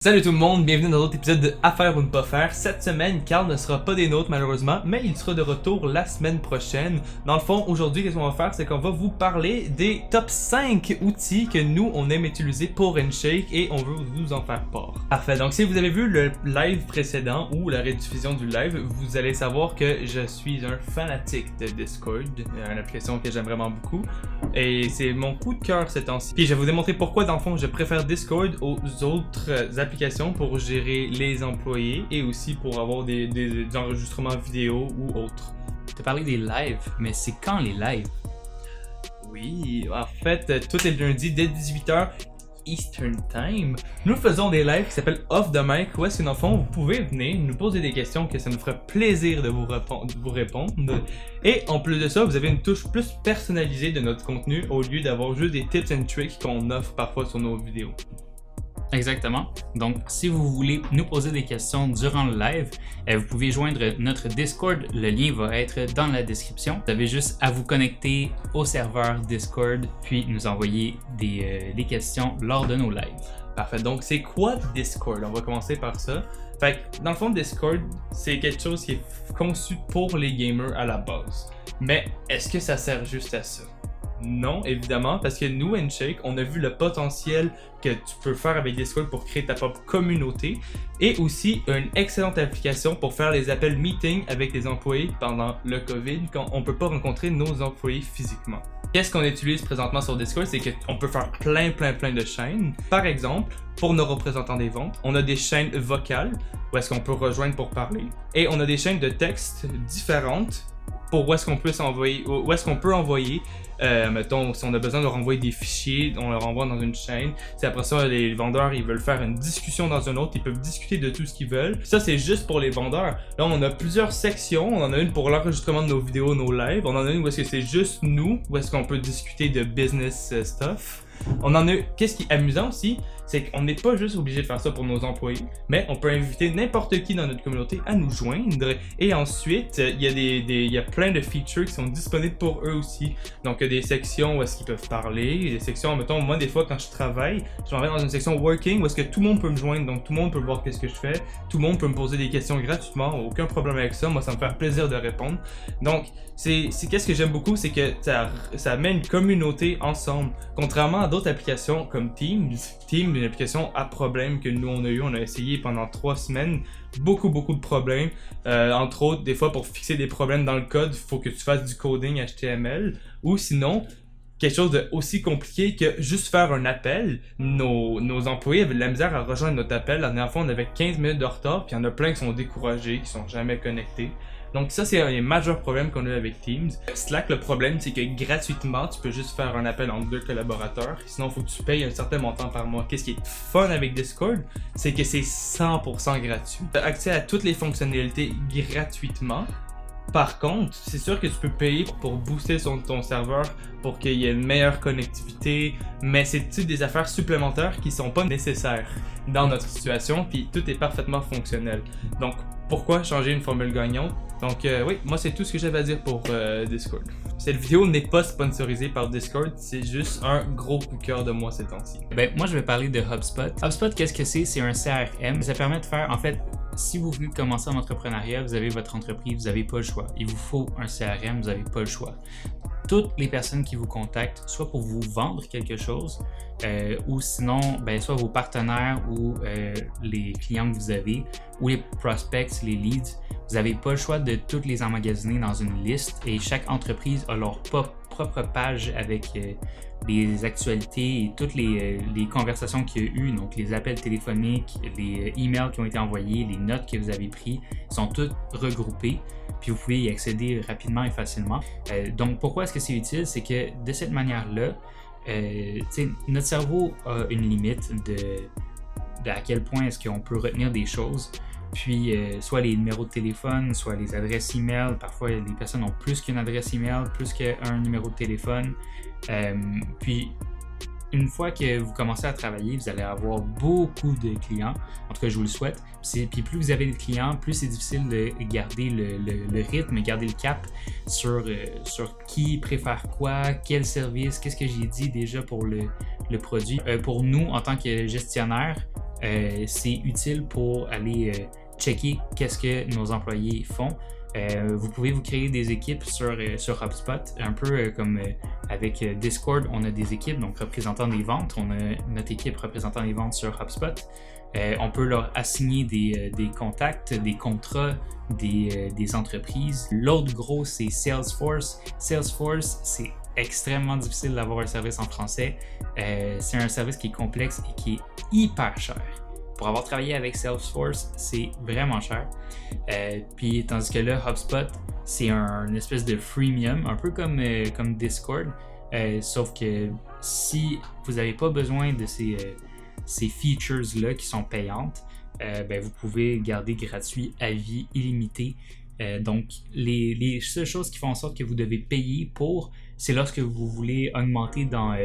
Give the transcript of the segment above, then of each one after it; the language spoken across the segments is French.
Salut tout le monde, bienvenue dans un autre épisode de Affaire ou ne pas faire. Cette semaine, Carl ne sera pas des nôtres malheureusement, mais il sera de retour la semaine prochaine. Dans le fond, aujourd'hui, qu'est-ce qu'on va faire, c'est qu'on va vous parler des top 5 outils que nous, on aime utiliser pour Handshake et on veut vous en faire part. Parfait, donc si vous avez vu le live précédent ou la rediffusion du live, vous allez savoir que je suis un fanatique de Discord, une application que j'aime vraiment beaucoup. Et c'est mon coup de cœur ces temps-ci. Puis je vais vous démontrer pourquoi, dans le fond, je préfère Discord aux autres applications pour gérer les employés et aussi pour avoir des enregistrements vidéo ou autres. Tu as parlé des lives, mais c'est quand les lives? Oui, en fait, tout est lundi dès 18h Eastern Time. Nous faisons des lives qui s'appellent Off the Mic, où est-ce que dans le fond, vous pouvez venir nous poser des questions que ça nous ferait plaisir de vous répondre. Et en plus de ça, vous avez une touche plus personnalisée de notre contenu au lieu d'avoir juste des tips and tricks qu'on offre parfois sur nos vidéos. Exactement. Donc, si vous voulez nous poser des questions durant le live, vous pouvez joindre notre Discord. Le lien va être dans la description. Vous avez juste à vous connecter au serveur Discord, puis nous envoyer des questions lors de nos lives. Parfait. Donc, c'est quoi Discord? On va commencer par ça. Fait que, dans le fond, Discord, c'est quelque chose qui est conçu pour les gamers à la base. Mais est-ce que ça sert juste à ça? Non, évidemment, parce que nous, Handshake, on a vu le potentiel que tu peux faire avec Discord pour créer ta propre communauté et aussi une excellente application pour faire les appels meeting avec les employés pendant le COVID quand on ne peut pas rencontrer nos employés physiquement. Qu'est-ce qu'on utilise présentement sur Discord? C'est qu'on peut faire plein de chaînes. Par exemple, pour nos représentants des ventes, on a des chaînes vocales où est-ce qu'on peut rejoindre pour parler et on a des chaînes de texte différentes pour où est-ce qu'on peut envoyer, mettons, si on a besoin de leur envoyer des fichiers, on leur envoie dans une chaîne. Si après ça, les vendeurs, ils veulent faire une discussion dans une autre, ils peuvent discuter de tout ce qu'ils veulent. Ça, c'est juste pour les vendeurs. Là, on a plusieurs sections. On en a une pour l'enregistrement de nos vidéos, nos lives. On en a une où est-ce que c'est juste nous, où est-ce qu'on peut discuter de business stuff. On en a, qu'est-ce qui est amusant aussi, c'est qu'on n'est pas juste obligé de faire ça pour nos employés, mais on peut inviter n'importe qui dans notre communauté à nous joindre. Et ensuite, il y a plein de features qui sont disponibles pour eux aussi. Donc, il y a des sections où est-ce qu'ils peuvent parler, des sections, mettons, moi, des fois, quand je travaille, je m'en vais dans une section working où est-ce que tout le monde peut me joindre, donc tout le monde peut voir qu'est-ce que je fais, tout le monde peut me poser des questions gratuitement, aucun problème avec ça, moi, ça me fait plaisir de répondre. Donc, qu'est-ce que j'aime beaucoup, c'est que ça met une communauté ensemble, contrairement à d'autres applications comme Teams, une application à problème que nous on a essayé pendant 3 semaines, beaucoup de problèmes, entre autres des fois pour fixer des problèmes dans le code, il faut que tu fasses du coding HTML, ou sinon quelque chose de aussi compliqué que juste faire un appel. Nos employés avaient de la misère à rejoindre notre appel. La dernière fois on avait 15 minutes de retard, puis il y en a plein qui sont découragés, qui sont jamais connectés. Donc ça, c'est un des majeurs problèmes qu'on a avec Teams. Slack, le problème, c'est que gratuitement, tu peux juste faire un appel entre 2 collaborateurs. Sinon, il faut que tu payes un certain montant par mois. Qu'est-ce qui est fun avec Discord, c'est que c'est 100% gratuit. Tu as accès à toutes les fonctionnalités gratuitement. Par contre, c'est sûr que tu peux payer pour booster ton serveur pour qu'il y ait une meilleure connectivité, mais c'est des affaires supplémentaires qui sont pas nécessaires dans notre situation, puis tout est parfaitement fonctionnel. Donc, pourquoi changer une formule gagnante? Donc oui, moi c'est tout ce que j'avais à dire pour Discord. Cette vidéo n'est pas sponsorisée par Discord, c'est juste un gros coup de cœur de moi ces temps-ci. Ben, moi je vais parler de HubSpot. HubSpot, qu'est-ce que c'est? C'est un CRM. Ça permet de faire, en fait, si vous venez de commencer en entrepreneuriat, vous avez votre entreprise, vous n'avez pas le choix. Il vous faut un CRM, vous n'avez pas le choix. Toutes les personnes qui vous contactent, soit pour vous vendre quelque chose, ou sinon, ben, soit vos partenaires ou les clients que vous avez, ou les prospects, les leads, vous n'avez pas le choix de toutes les emmagasiner dans une liste et chaque entreprise a leur propre page avec les actualités et toutes les conversations qu'il y a eu, donc les appels téléphoniques, les emails qui ont été envoyés, les notes que vous avez prises, sont toutes regroupées. Puis vous pouvez y accéder rapidement et facilement. Donc pourquoi est-ce que c'est utile? C'est que de cette manière-là, notre cerveau a une limite de à quel point est-ce qu'on peut retenir des choses. Puis soit les numéros de téléphone, soit les adresses email. Parfois les personnes ont plus qu'une adresse email, plus qu'un numéro de téléphone. Puis une fois que vous commencez à travailler, vous allez avoir beaucoup de clients. En tout cas, je vous le souhaite. Puis plus vous avez de clients, plus c'est difficile de garder le rythme, garder le cap sur qui préfère quoi, quel service, qu'est-ce que j'ai dit déjà pour le produit. Pour nous, en tant que gestionnaire, c'est utile pour aller checker qu'est-ce que nos employés font. Vous pouvez vous créer des équipes sur HubSpot, un peu comme avec Discord, on a des équipes, donc représentant des ventes, on a notre équipe représentant les ventes sur HubSpot. On peut leur assigner des contacts, des contrats, des entreprises. L'autre gros, c'est Salesforce. Salesforce, c'est extrêmement difficile d'avoir un service en français. C'est un service qui est complexe et qui est hyper cher. Pour avoir travaillé avec Salesforce, c'est vraiment cher. Puis tandis que là, HubSpot, c'est une espèce de freemium, un peu comme Discord. Sauf que si vous n'avez pas besoin de ces features-là qui sont payantes, vous pouvez garder gratuit à vie illimité. Donc, les seules choses qui font en sorte que vous devez payer pour, c'est lorsque vous voulez augmenter dans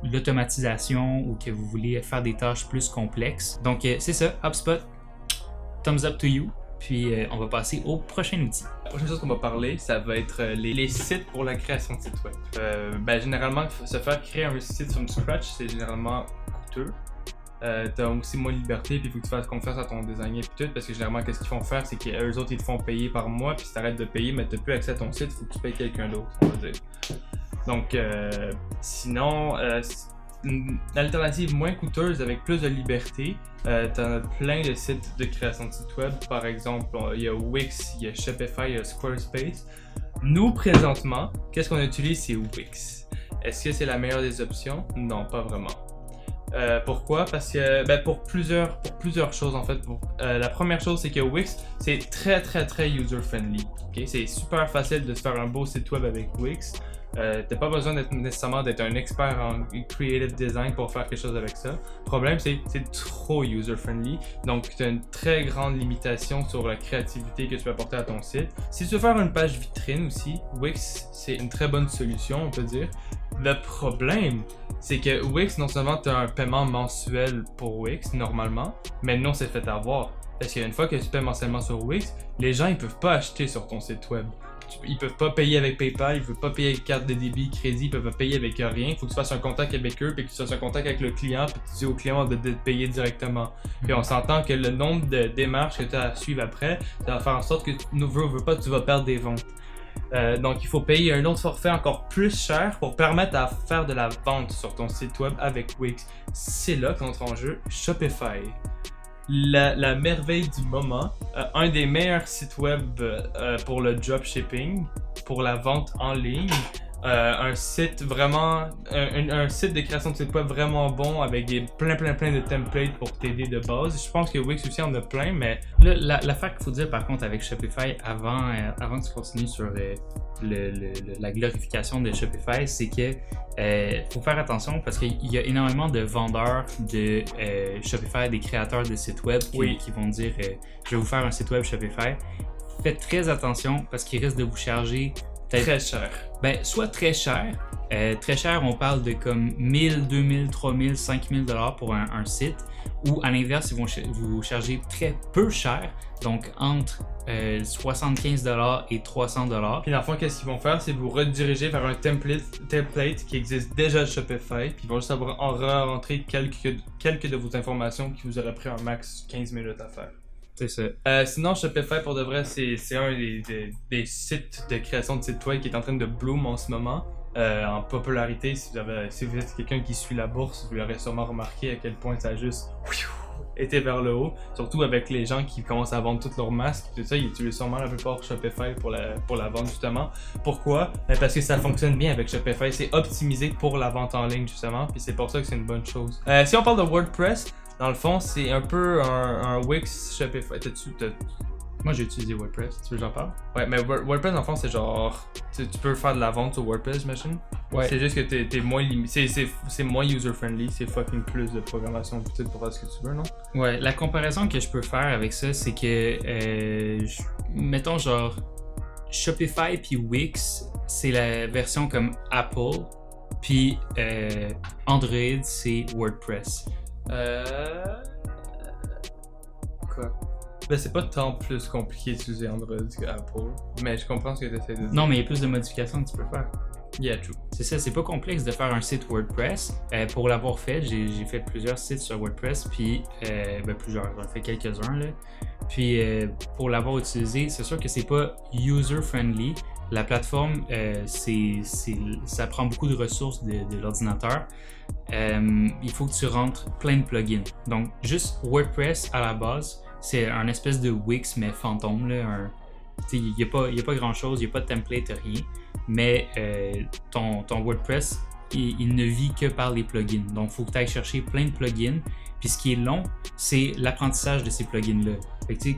l'automatisation ou que vous voulez faire des tâches plus complexes. Donc, c'est ça, HubSpot, thumbs up to you. Puis, on va passer au prochain outil. La prochaine chose qu'on va parler, ça va être les sites pour la création de sites web. Généralement, se faire créer un site from scratch, c'est généralement coûteux. T'as aussi moins de liberté, puis il faut que tu fasses confiance à ton designer puis tout, parce que généralement, qu'est-ce qu'ils font faire, c'est qu'eux autres, ils te font payer par mois, puis si t'arrêtes de payer, mais t'as plus accès à ton site, il faut que tu payes quelqu'un d'autre, on va dire. Donc, sinon, une alternative moins coûteuse avec plus de liberté, t'en as plein de sites de création de sites web. Par exemple, il y a Wix, il y a Shopify, il y a Squarespace. Nous, présentement, qu'est-ce qu'on utilise? C'est Wix. Est-ce que c'est la meilleure des options? Non, pas vraiment. Pourquoi? Parce que pour plusieurs choses en fait. La première chose, c'est que Wix, c'est très user-friendly. Okay? C'est super facile de se faire un beau site web avec Wix. T'as pas besoin nécessairement d'être un expert en creative design pour faire quelque chose avec ça. Le problème, c'est trop user-friendly. Donc, tu as une très grande limitation sur la créativité que tu peux apporter à ton site. Si tu veux faire une page vitrine aussi, Wix, c'est une très bonne solution, on peut dire. Le problème, c'est que Wix, non seulement tu as un paiement mensuel pour Wix, normalement, mais non, c'est fait avoir. Parce qu'une fois que tu paies mensuellement sur Wix, les gens, ils peuvent pas acheter sur ton site web. Ils peuvent pas payer avec PayPal, ils peuvent pas payer avec carte de débit, crédit, ils peuvent pas payer avec rien. Il faut que tu fasses un contact avec eux, puis que tu fasses un contact avec le client, puis que tu dis au client de te payer directement. Puis on s'entend que le nombre de démarches que tu as à suivre après, ça va faire en sorte que ne veux pas, tu vas perdre des ventes. Donc il faut payer un autre forfait encore plus cher pour permettre à faire de la vente sur ton site web avec Wix. C'est là qu'entre en jeu Shopify. La merveille du moment, un des meilleurs sites web pour le dropshipping, pour la vente en ligne, un site vraiment, un site de création de site web vraiment bon avec plein de templates pour t'aider de base. Je pense que Wix aussi en a plein, mais l'affaire qu'il faut dire par contre avec Shopify avant que tu continues sur la glorification de Shopify, c'est que faut faire attention parce qu'il y a énormément de vendeurs de Shopify, des créateurs de sites web qui vont dire je vais vous faire un site web Shopify. Faites très attention parce qu'ils risquent de vous charger très cher. Soit très cher. Très cher, on parle de comme 1000, 2000, 3000, 5000 $ pour un site. Ou à l'inverse, ils vont vous charger très peu cher. Donc entre 75 $ et 300 $. Puis dans le fond, qu'est-ce qu'ils vont faire? C'est vous rediriger vers un template qui existe déjà sur Shopify. Puis ils vont juste avoir rentrer quelques de vos informations qui vous auraient pris un max 15 minutes à faire. C'est ça. Sinon, Shopify, pour de vrai, c'est un des sites de création de sites web qui est en train de bloom en ce moment. En popularité, si vous êtes quelqu'un qui suit la bourse, vous l'aurez sûrement remarqué à quel point ça a juste été vers le haut. Surtout avec les gens qui commencent à vendre tous leurs masques. Tout ça, ils utilisent sûrement la plupart Shopify pour la vente, justement. Pourquoi? Parce que ça fonctionne bien avec Shopify. C'est optimisé pour la vente en ligne, justement. Puis c'est pour ça que c'est une bonne chose. Si on parle de WordPress, dans le fond, c'est un peu un Wix Shopify. Moi, j'ai utilisé WordPress. Tu veux que j'en parle? Ouais, mais WordPress, dans le fond, c'est genre... Tu peux faire de la vente sur WordPress, j'imagine? Ouais. C'est juste que t'es moins limité. C'est moins user-friendly. C'est fucking plus de programmation peut-être pour faire ce que tu veux, non? Ouais, la comparaison que je peux faire avec ça, c'est que... mettons, genre... Shopify puis Wix, c'est la version comme Apple. Puis Android, c'est WordPress. Quoi? C'est pas tant plus compliqué d'utiliser Android qu'Apple, mais je comprends ce que tu essaies de dire. Non, mais il y a plus de modifications que tu peux faire. Yeah, true. C'est ça, c'est pas complexe de faire un site WordPress. Pour l'avoir fait, j'ai fait plusieurs sites sur WordPress, puis plusieurs, j'en ai fait quelques-uns là. Puis pour l'avoir utilisé, c'est sûr que c'est pas user-friendly. La plateforme, ça prend beaucoup de ressources de l'ordinateur. Il faut que tu rentres plein de plugins. Donc, juste WordPress à la base, c'est un espèce de Wix, mais fantôme. Il n'y a pas grand-chose, il n'y a pas de template, rien. Mais ton WordPress, il ne vit que par les plugins. Donc, il faut que tu ailles chercher plein de plugins. Puis, ce qui est long, c'est l'apprentissage de ces plugins-là. Fait que,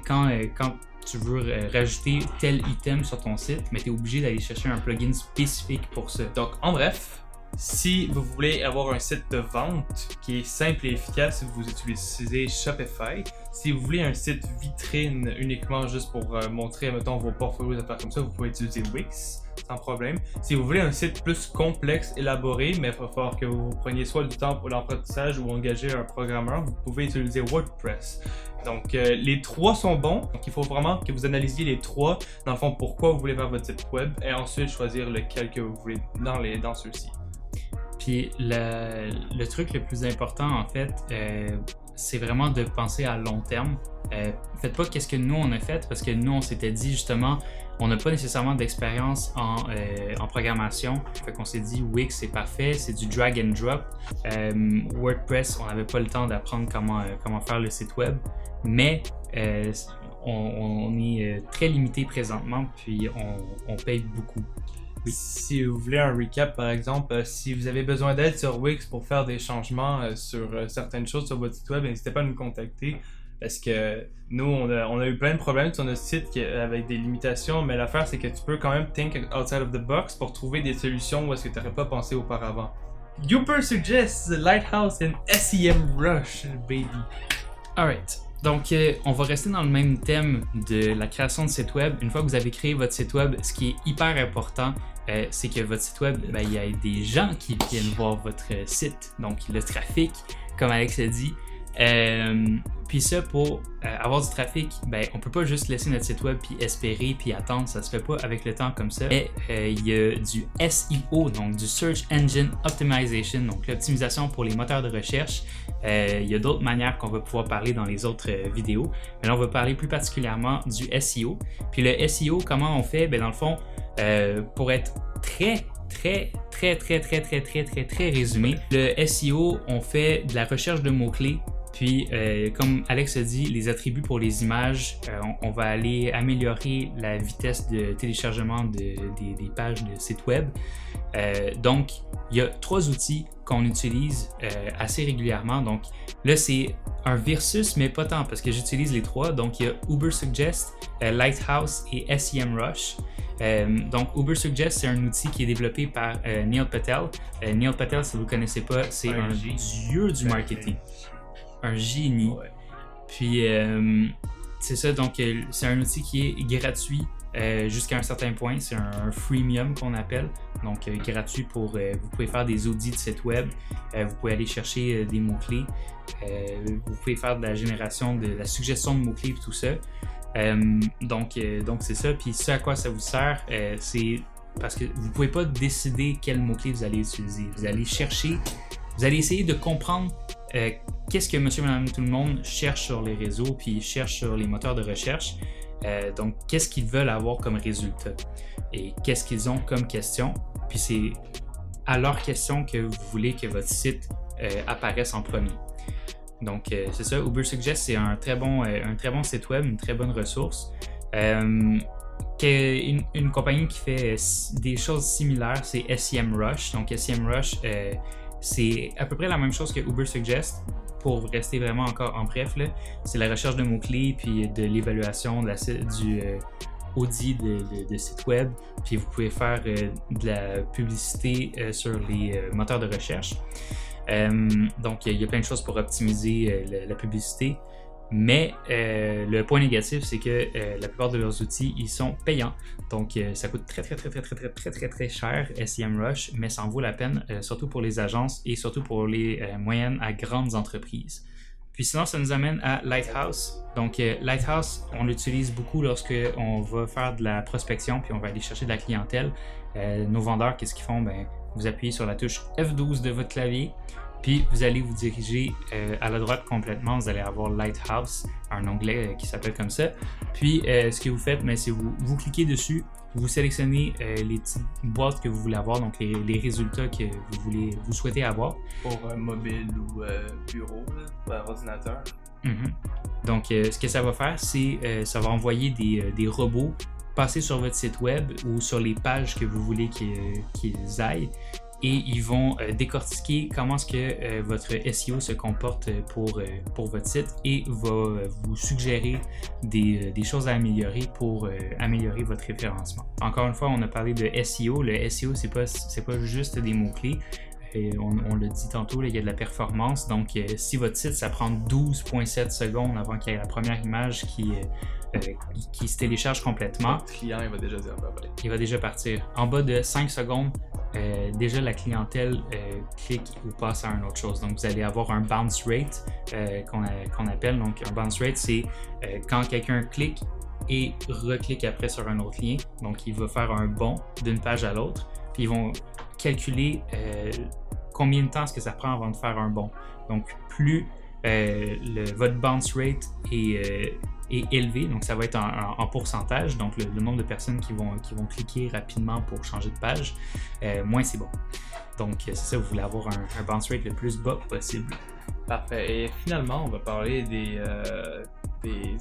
quand tu veux rajouter tel item sur ton site, mais tu es obligé d'aller chercher un plugin spécifique pour ça. Donc, en bref, si vous voulez avoir un site de vente qui est simple et efficace, vous utilisez Shopify. Si vous voulez un site vitrine uniquement juste pour montrer, mettons, vos portfolios, des affaires comme ça, vous pouvez utiliser Wix sans problème. Si vous voulez un site plus complexe, élaboré, mais il va falloir que vous preniez soit du temps pour l'apprentissage ou engager un programmeur, vous pouvez utiliser WordPress. Donc, les trois sont bons. Donc, il faut vraiment que vous analysiez les trois, dans le fond, pourquoi vous voulez faire votre site web, et ensuite choisir lequel que vous voulez dans ceux-ci. Puis, le truc le plus important, en fait, c'est vraiment de penser à long terme. Faites pas qu'est-ce que nous, on a fait, parce que nous, on s'était dit, justement, on n'a pas nécessairement d'expérience en programmation. Fait qu'on s'est dit, Wix, c'est parfait, c'est du drag and drop. WordPress, on n'avait pas le temps d'apprendre comment faire le site web. Mais on est très limité présentement, puis on paye beaucoup. Oui. Si vous voulez un recap, par exemple, si vous avez besoin d'aide sur Wix pour faire des changements sur certaines choses sur votre site web, n'hésitez pas à nous contacter. Parce que nous, on a eu plein de problèmes sur notre site avec des limitations, mais l'affaire, c'est que tu peux quand même think outside of the box pour trouver des solutions où est-ce que tu n'aurais pas pensé auparavant. Youper suggests Lighthouse and SEM Rush, baby. Alright. Donc, on va rester dans le même thème de la création de site web. Une fois que vous avez créé votre site web, ce qui est hyper important, c'est que votre site web, il y a des gens qui viennent voir votre site. Donc, le trafic, comme Alex a dit. Puis ça, pour avoir du trafic, on peut pas juste laisser notre site web puis espérer puis attendre, ça se fait pas avec le temps comme ça. Mais il y a du SEO, donc du Search Engine Optimization, donc l'optimisation pour les moteurs de recherche. Il y a d'autres manières qu'on va pouvoir parler dans les autres vidéos, mais là on va parler plus particulièrement du SEO. Puis le SEO, comment on fait? Dans le fond, pour être très résumé, le SEO, on fait de la recherche de mots-clés. Puis, comme Alex a dit, les attributs pour les images, on va aller améliorer la vitesse de téléchargement des pages de site web. Donc, il y a 3 outils qu'on utilise assez régulièrement. Donc, là, c'est un versus, mais pas tant, parce que j'utilise les 3. Donc, il y a Ubersuggest, Lighthouse et SEMrush. Donc, Ubersuggest, c'est un outil qui est développé par Neil Patel. Neil Patel, si vous ne le connaissez pas, c'est un dieu du marketing. Un génie. Ouais. Puis, c'est ça, donc c'est un outil qui est gratuit jusqu'à un certain point. C'est un freemium qu'on appelle. Donc, gratuit pour... vous pouvez faire des audits de site web. Vous pouvez aller chercher des mots-clés. Vous pouvez faire de la génération, de la suggestion de mots-clés et tout ça. Donc, c'est ça. Puis, ce à quoi ça vous sert, c'est parce que vous ne pouvez pas décider quel mot-clé vous allez utiliser. Vous allez chercher... Vous allez essayer de comprendre qu'est-ce que monsieur, madame, tout le monde cherche sur les réseaux puis cherche sur les moteurs de recherche. Donc, qu'est-ce qu'ils veulent avoir comme résultat et qu'est-ce qu'ils ont comme question. Puis, c'est à leur question que vous voulez que votre site apparaisse en premier. Donc, c'est ça. Ubersuggest, c'est un très bon site web, une très bonne ressource. Une compagnie qui fait des choses similaires, c'est SEMrush. Donc, SEMrush, c'est à peu près la même chose que Ubersuggest. Pour rester vraiment encore en bref, là, c'est la recherche de mots-clés puis de l'évaluation du audit de site web. Puis vous pouvez faire de la publicité sur les moteurs de recherche. Donc, il y a plein de choses pour optimiser la publicité. Mais le point négatif, c'est que la plupart de leurs outils, ils sont payants. Donc, ça coûte très cher, SEMrush, mais ça en vaut la peine, surtout pour les agences et surtout pour les moyennes à grandes entreprises. Puis sinon, ça nous amène à Lighthouse. Donc, Lighthouse, on l'utilise beaucoup lorsque on va faire de la prospection, puis on va aller chercher de la clientèle. Nos vendeurs, qu'est-ce qu'ils font? Ben, vous appuyez sur la touche F12 de votre clavier, puis vous allez vous diriger à la droite complètement. Vous allez avoir Lighthouse, un onglet qui s'appelle comme ça. Puis, ce que vous faites, c'est vous cliquez dessus, vous sélectionnez les petites boîtes que vous voulez avoir, donc les résultats que vous souhaitez avoir. Pour mobile ou bureau, là, ordinateur. Donc, ce que ça va faire, c'est ça va envoyer des robots passer sur votre site web ou sur les pages que vous voulez qu'ils aillent. Et ils vont décortiquer comment est-ce que votre SEO se comporte pour votre site et va vous suggérer des choses à améliorer pour améliorer votre référencement. Encore une fois, on a parlé de SEO. Le SEO, c'est pas juste des mots-clés. On l'a dit tantôt, là, il y a de la performance. Donc, si votre site, ça prend 12,7 secondes avant qu'il y ait la première image qui se télécharge complètement. Le client, il va déjà dire il va déjà partir. En bas de 5 secondes, déjà la clientèle clique ou passe à une autre chose. Donc, vous allez avoir un bounce rate qu'on appelle. Donc, un bounce rate, c'est quand quelqu'un clique et reclique après sur un autre lien. Donc, il va faire un bond d'une page à l'autre. Puis, ils vont calculer combien de temps est-ce que ça prend avant de faire un bond. Donc, plus votre bounce rate est élevé, donc ça va être en pourcentage, donc le nombre de personnes qui vont cliquer rapidement pour changer de page, moins c'est bon. Donc, c'est ça, vous voulez avoir un bounce rate le plus bas possible. Parfait. Et finalement, on va parler des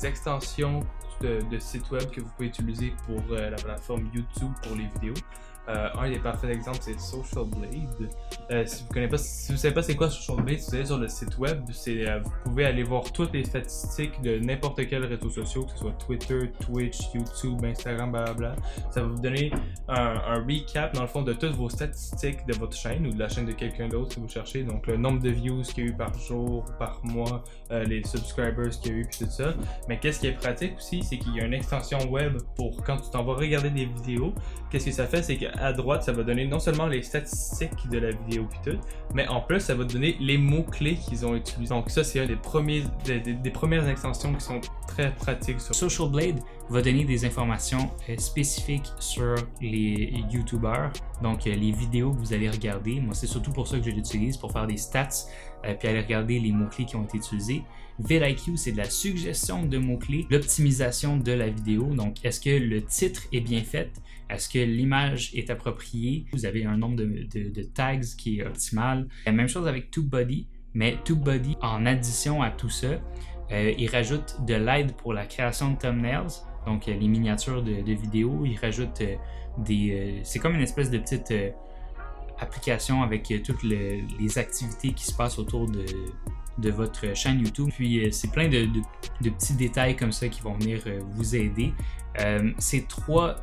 extensions de sites web que vous pouvez utiliser pour la plateforme YouTube pour les vidéos. Un des parfaits exemples, c'est Social Blade. Si vous savez pas c'est quoi Social Blade, si vous allez sur le site web, vous pouvez aller voir toutes les statistiques de n'importe quel réseau social, que ce soit Twitter, Twitch, YouTube, Instagram, blablabla. Ça va vous donner un recap dans le fond de toutes vos statistiques de votre chaîne ou de la chaîne de quelqu'un d'autre si vous cherchez. Donc le nombre de views qu'il y a eu par jour, par mois, les subscribers qu'il y a eu, puis tout ça. Mais qu'est-ce qui est pratique aussi, c'est qu'il y a une extension web pour quand tu t'en vas regarder des vidéos. Qu'est-ce que ça fait, c'est qu'à droite, ça va donner non seulement les statistiques de la vidéo puis tout, mais en plus, ça va te donner les mots-clés qu'ils ont utilisés. Donc ça, c'est un des premières extensions qui sont très pratiques. Social Blade va donner des informations spécifiques sur les YouTubers, donc les vidéos que vous allez regarder. Moi, c'est surtout pour ça que je l'utilise, pour faire des stats, puis aller regarder les mots-clés qui ont été utilisés. vidIQ, c'est de la suggestion de mots-clés, l'optimisation de la vidéo. Donc, est-ce que le titre est bien fait? Est-ce que l'image est appropriée? Vous avez un nombre de tags qui est optimal. La même chose avec TubeBuddy, mais TubeBuddy, en addition à tout ça, il rajoute de l'aide pour la création de thumbnails, donc les miniatures de vidéos. Il rajoute c'est comme une espèce de petite application avec toutes les activités qui se passent autour de votre chaîne YouTube. Puis c'est plein de petits détails comme ça qui vont venir vous aider. C'est trois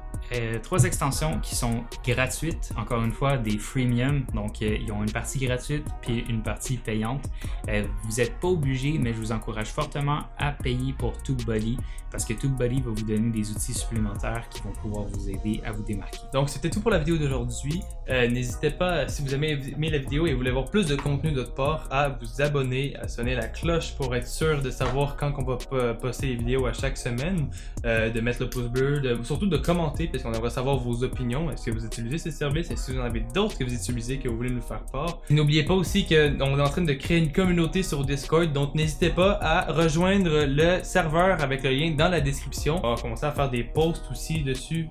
extensions qui sont gratuites, encore une fois des freemium, donc ils ont une partie gratuite puis une partie payante. Vous n'êtes pas obligé, mais je vous encourage fortement à payer pour TubeBuddy parce que TubeBuddy va vous donner des outils supplémentaires qui vont pouvoir vous aider à vous démarquer. Donc c'était tout pour la vidéo d'aujourd'hui. N'hésitez pas, si vous avez aimé la vidéo et vous voulez avoir plus de contenu de notre part, à vous abonner, à sonner la cloche pour être sûr de savoir quand on va poster les vidéos à chaque semaine, de mettre le pouce bleu, surtout de commenter parce qu'on aimerait savoir vos opinions. Est-ce que vous utilisez ces services? Est-ce que vous en avez d'autres que vous utilisez que vous voulez nous faire part? N'oubliez pas aussi qu'on est en train de créer une communauté sur Discord, donc n'hésitez pas à rejoindre le serveur avec le lien dans la description. On va commencer à faire des posts aussi dessus,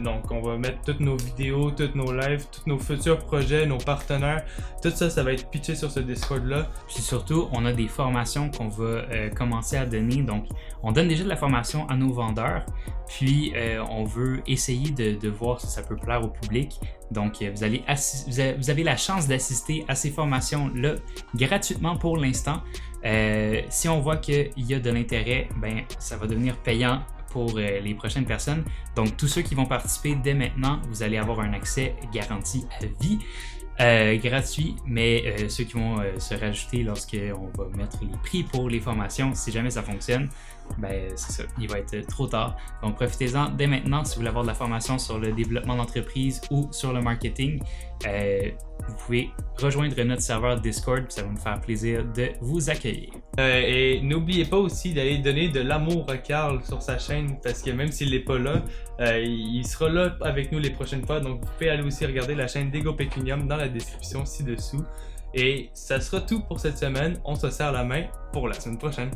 donc on va mettre toutes nos vidéos, tous nos lives, tous nos futurs projets, nos partenaires, tout ça, ça va être pitché sur ce Discord là. Puis surtout, on a des formations qu'on va commencer à donner, donc on donne déjà de la formation à nos vendeurs, puis on veut essayer de voir si ça peut plaire au public. Donc vous avez la chance d'assister à ces formations-là gratuitement pour l'instant. Si on voit qu'il y a de l'intérêt, ben ça va devenir payant pour les prochaines personnes. Donc tous ceux qui vont participer dès maintenant, vous allez avoir un accès garanti à vie. Gratuit, mais ceux qui vont se rajouter lorsqu'on va mettre les prix pour les formations, si jamais ça fonctionne, ben c'est ça, il va être trop tard. Donc profitez-en dès maintenant si vous voulez avoir de la formation sur le développement d'entreprise ou sur le marketing. vous pouvez rejoindre notre serveur Discord, ça va nous faire plaisir de vous accueillir. Et n'oubliez pas aussi d'aller donner de l'amour à Carl sur sa chaîne, parce que même s'il n'est pas là, il sera là avec nous les prochaines fois. Donc vous pouvez aller aussi regarder la chaîne d'Ego Pecunium dans la description ci-dessous. Et ça sera tout pour cette semaine. On se serre la main pour la semaine prochaine.